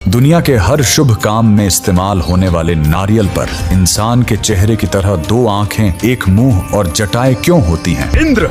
दुनिया के हर शुभ काम में इस्तेमाल होने वाले नारियल पर इंसान के चेहरे की तरह दो आंखें, एक मुंह और जटाएं क्यों होती हैं? इंद्र,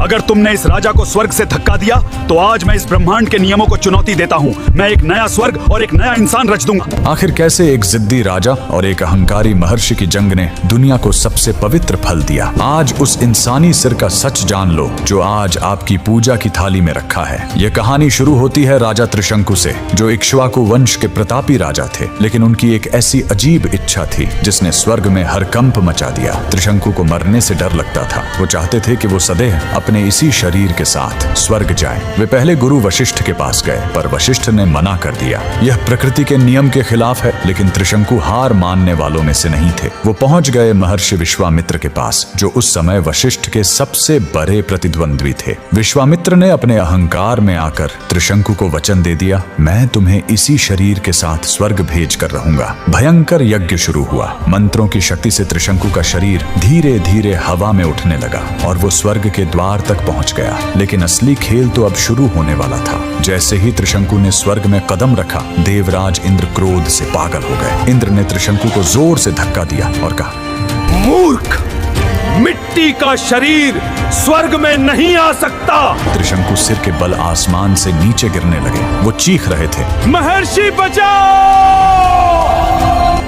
अगर तुमने इस राजा को स्वर्ग से धक्का दिया तो आज मैं इस ब्रह्मांड के नियमों को चुनौती देता हूँ। मैं एक नया स्वर्ग और एक नया इंसान रच दूंगा। आखिर कैसे एक जिद्दी राजा और एक अहंकारी महर्षि की जंग ने दुनिया को सबसे पवित्र फल दिया? आज उस इंसानी सिर का सच जान लो जो आज आपकी पूजा की थाली में रखा है। यह कहानी शुरू होती है राजा त्रिशंकु से, जो इक्ष्वाकु वंश के प्रतापी राजा थे, लेकिन उनकी एक ऐसी अजीब इच्छा थी जिसने स्वर्ग में हरकंप मचा दिया। त्रिशंकु को मरने से डर लगता था। वो चाहते थे कि वो सदैव अपने इसी शरीर के साथ स्वर्ग जाए। वे पहले गुरु वशिष्ठ के पास गए, पर वशिष्ठ ने मना कर दिया। यह प्रकृति के नियम के खिलाफ है, लेकिन त्रिशंकु हार मानने वालों में से नहीं थे। वो पहुंच गए महर्षि विश्वामित्र के पास, जो उस समय वशिष्ठ के सबसे बड़े प्रतिद्वंद्वी थे। विश्वामित्र ने अपने अहंकार में आकर त्रिशंकु को वचन दे दिया, मैं तुम्हें इसी शरीर के साथ स्वर्ग भेज कर रहूंगा। भयंकर यज्ञ शुरू हुआ। मंत्रों की शक्ति से त्रिशंकु का शरीर धीरे धीरे हवा में उठने लगा और वो स्वर्ग के द्वार तक पहुंच गया। लेकिन असली खेल तो अब शुरू होने वाला था। जैसे ही त्रिशंकु ने स्वर्ग में कदम रखा, देवराज इंद्र क्रोध से पागल हो गए। इंद्र ने त्रिशंकु को जोर से धक्का दिया और कहा, मूर्ख, मिट्टी का शरीर स्वर्ग में नहीं आ सकता। त्रिशंकु सिर के बल आसमान से नीचे गिरने लगे। वो चीख रहे थे, महर्षि बचाओ!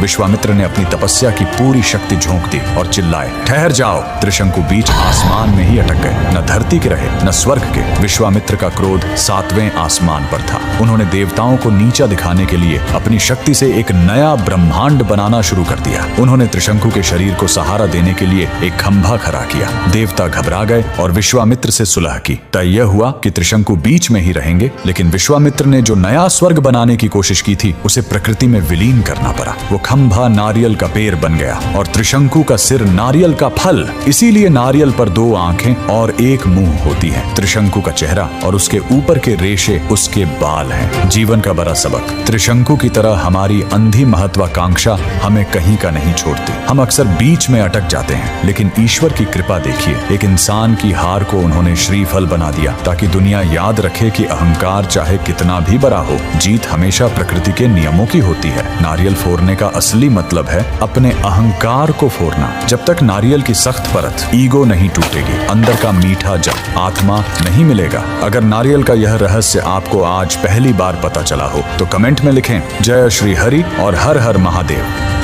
विश्वामित्र ने अपनी तपस्या की पूरी शक्ति झोंक दी और चिल्लाए, ठहर जाओ। त्रिशंकु बीच आसमान में ही अटक गए। न धरती के रहे न स्वर्ग के। विश्वामित्र का क्रोध 7वें आसमान पर था। उन्होंने देवताओं को नीचा दिखाने के लिए अपनी शक्ति से एक नया ब्रह्मांड बनाना शुरू कर दिया। उन्होंने त्रिशंकु के शरीर को सहारा देने के लिए एक खंभा खड़ा किया। देवता घबरा गए और विश्वामित्र से सुलह की। तय यह हुआ कि त्रिशंकु बीच में ही रहेंगे, लेकिन विश्वामित्र ने जो नया स्वर्ग बनाने की कोशिश की थी उसे प्रकृति में विलीन करना पड़ा। वो खंभा नारियल का पेड़ बन गया और त्रिशंकु का सिर नारियल का फल। इसीलिए नारियल पर 2 आंखें और एक मुंह होती है। त्रिशंकु का चेहरा और उसके ऊपर के रेशे उसके बाल हैं। जीवन का बड़ा सबक, त्रिशंकु की तरह हमारी अंधी महत्वाकांक्षा हमें कहीं का नहीं छोड़ती। हम अक्सर बीच में अटक जाते हैं, लेकिन ईश्वर की कृपा देखिए, एक इंसान की हार को उन्होंने श्रीफल बना दिया ताकि दुनिया याद रखे कि अहंकार चाहे कितना भी बड़ा हो, जीत हमेशा प्रकृति के नियमों की होती है। नारियल फोड़ने का असली मतलब है अपने अहंकार को फोड़ना। जब तक नारियल की सख्त परत ईगो नहीं टूटेगी, अंदर का मीठा जब आत्मा नहीं मिलेगा। अगर नारियल का यह रहस्य आपको आज पहली बार पता चला हो तो कमेंट में लिखें, जय श्री हरि और हर हर महादेव।